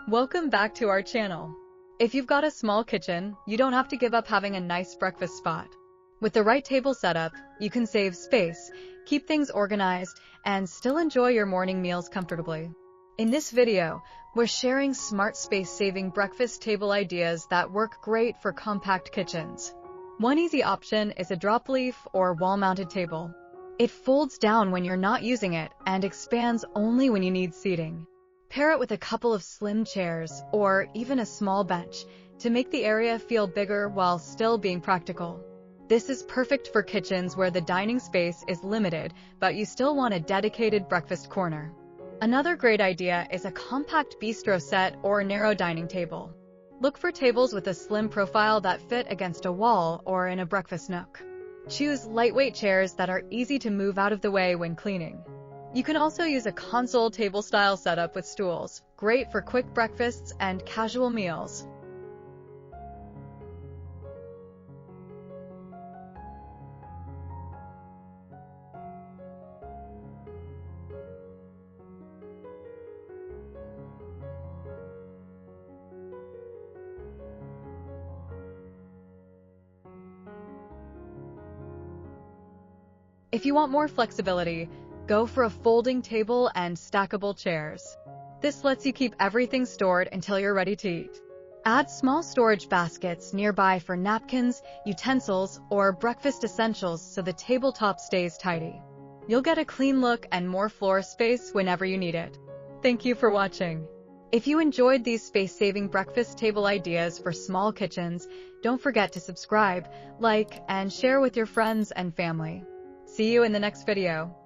Welcome back to our channel. If you've got a small kitchen, you don't have to give up having a nice breakfast spot. With the right table setup, you can save space, keep things organized, and still enjoy your morning meals comfortably. In this video, we're sharing smart space-saving breakfast table ideas that work great for compact kitchens. One easy option is a drop leaf or wall-mounted table. It folds down when you're not using it and expands only when you need seating. Pair it with a couple of slim chairs or even a small bench to make the area feel bigger while still being practical. This is perfect for kitchens where the dining space is limited, but you still want a dedicated breakfast corner. Another great idea is a compact bistro set or narrow dining table. Look for tables with a slim profile that fit against a wall or in a breakfast nook. Choose lightweight chairs that are easy to move out of the way when cleaning. You can also use a console table-style setup with stools, great for quick breakfasts and casual meals. If you want more flexibility, go for a folding table and stackable chairs. This lets you keep everything stored until you're ready to eat. Add small storage baskets nearby for napkins, utensils, or breakfast essentials so the tabletop stays tidy. You'll get a clean look and more floor space whenever you need it. Thank you for watching. If you enjoyed these space-saving breakfast table ideas for small kitchens, don't forget to subscribe, like, and share with your friends and family. See you in the next video.